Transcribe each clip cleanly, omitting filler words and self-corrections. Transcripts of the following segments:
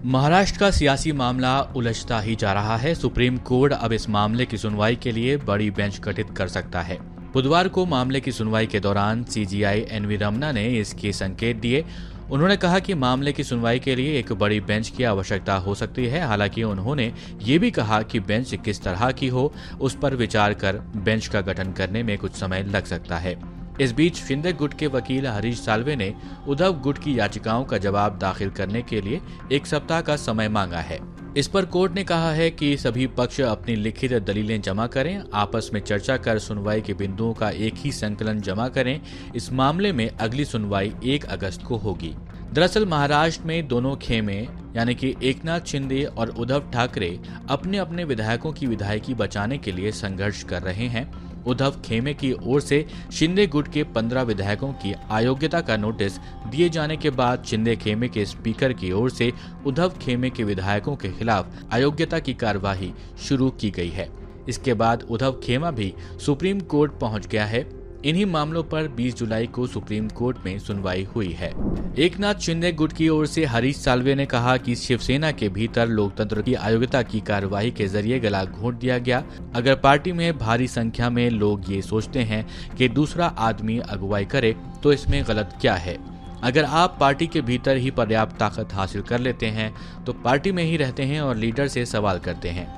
महाराष्ट्र का सियासी मामला उलझता ही जा रहा है। सुप्रीम कोर्ट अब इस मामले की सुनवाई के लिए बड़ी बेंच गठित कर सकता है। बुधवार को मामले की सुनवाई के दौरान सीजीआई एनवी रमन्ना ने इसके संकेत दिए। उन्होंने कहा कि मामले की सुनवाई के लिए एक बड़ी बेंच की आवश्यकता हो सकती है। हालांकि उन्होंने ये भी कहा कि बेंच किस तरह की हो, उस पर विचार कर बेंच का गठन करने में कुछ समय लग सकता है। इस बीच शिंदे गुट के वकील हरीश साल्वे ने उद्धव गुट की याचिकाओं का जवाब दाखिल करने के लिए 1 सप्ताह का समय मांगा है। इस पर कोर्ट ने कहा है कि सभी पक्ष अपनी लिखित दलीलें जमा करें, आपस में चर्चा कर सुनवाई के बिंदुओं का एक ही संकलन जमा करें। इस मामले में अगली सुनवाई 1 अगस्त को होगी। दरअसल महाराष्ट्र में दोनों खेमे यानी कि एकनाथ शिंदे और उद्धव ठाकरे अपने अपने विधायकों की विधायकी बचाने के लिए संघर्ष कर रहे हैं। उद्धव खेमे की ओर से शिंदे गुट के 15 विधायकों की अयोग्यता का नोटिस दिए जाने के बाद शिंदे खेमे के स्पीकर की ओर से उद्धव खेमे के विधायकों के खिलाफ अयोग्यता की कार्यवाही शुरू की गई है। इसके बाद उद्धव खेमा भी सुप्रीम कोर्ट पहुंच गया है। इन्हीं मामलों पर 20 जुलाई को सुप्रीम कोर्ट में सुनवाई हुई है। एकनाथ शिंदे गुट की ओर से हरीश साल्वे ने कहा कि शिवसेना के भीतर लोकतंत्र की अयोग्यता की कार्यवाही के जरिए गला घोंट दिया गया। अगर पार्टी में भारी संख्या में लोग ये सोचते हैं कि दूसरा आदमी अगुवाई करे तो इसमें गलत क्या है। अगर आप पार्टी के भीतर ही पर्याप्त ताकत हासिल कर लेते हैं तो पार्टी में ही रहते हैं और लीडर से सवाल करते हैं।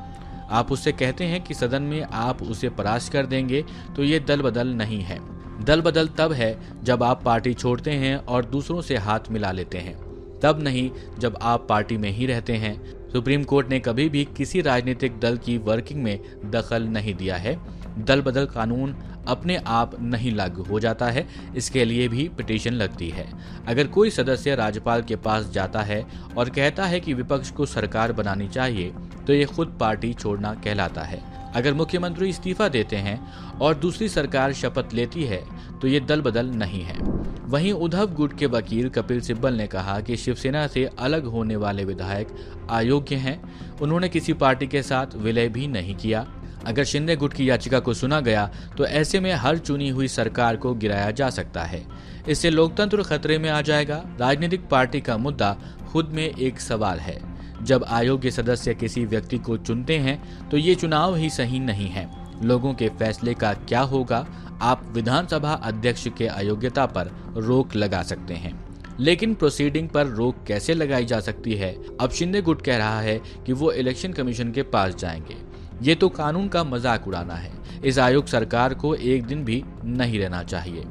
आप उससे कहते हैं कि सदन में आप उसे परास्त कर देंगे, तो ये दल बदल नहीं है। दल बदल तब है जब आप पार्टी छोड़ते हैं और दूसरों से हाथ मिला लेते हैं, तब नहीं जब आप पार्टी में ही रहते हैं। सुप्रीम कोर्ट ने कभी भी किसी राजनीतिक दल की वर्किंग में दखल नहीं दिया है। दल बदल कानून अपने आप नहीं लागू हो जाता है, इसके लिए भी पिटीशन लगती है। अगर कोई सदस्य राज्यपाल के पास जाता है और कहता है कि विपक्ष को सरकार बनानी चाहिए, तो ये खुद पार्टी छोड़ना कहलाता है। अगर मुख्यमंत्री इस्तीफा देते हैं और दूसरी सरकार शपथ लेती है तो ये दल बदल नहीं है। वहीं उद्धव गुट के वकील कपिल सिब्बल ने कहा कि शिवसेना से अलग होने वाले विधायक अयोग्य हैं। उन्होंने किसी पार्टी के साथ विलय भी नहीं किया। अगर शिंदे गुट की याचिका को सुना गया तो ऐसे में हर चुनी हुई सरकार को गिराया जा सकता है। इससे लोकतंत्र खतरे में आ जाएगा। राजनीतिक पार्टी का मुद्दा खुद में एक सवाल है। जब अयोग्य सदस्य किसी व्यक्ति को चुनते हैं तो ये चुनाव ही सही नहीं है। लोगों के फैसले का क्या होगा? आप विधानसभा अध्यक्ष के अयोग्यता पर रोक लगा सकते हैं, लेकिन प्रोसीडिंग पर रोक कैसे लगाई जा सकती है? अब शिंदे गुट कह रहा है कि वो इलेक्शन कमीशन के पास जाएंगे। ये तो कानून का मजाक उड़ाना है। इस आयोग सरकार को एक दिन भी नहीं रहना चाहिए।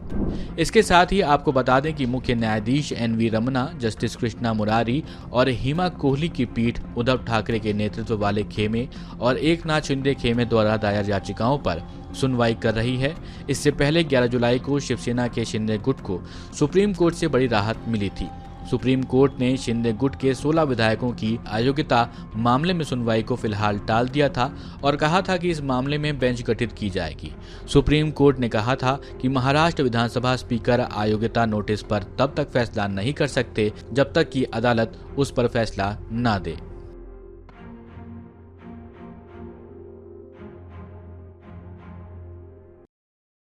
इसके साथ ही आपको बता दें कि मुख्य न्यायाधीश एनवी रमन्ना, जस्टिस कृष्णा मुरारी और हिमा कोहली की पीठ उद्धव ठाकरे के नेतृत्व वाले खेमे और एकनाथ शिंदे खेमे द्वारा दायर याचिकाओं पर सुनवाई कर रही है। इससे पहले 11 जुलाई को शिवसेना के शिंदे गुट को सुप्रीम कोर्ट से बड़ी राहत मिली थी। सुप्रीम कोर्ट ने शिंदे गुट के 16 विधायकों की अयोग्यता मामले में सुनवाई को फिलहाल टाल दिया था और कहा था कि इस मामले में बेंच गठित की जाएगी। सुप्रीम कोर्ट ने कहा था कि महाराष्ट्र विधानसभा स्पीकर अयोग्यता नोटिस पर तब तक फैसला नहीं कर सकते जब तक कि अदालत उस पर फैसला न दे।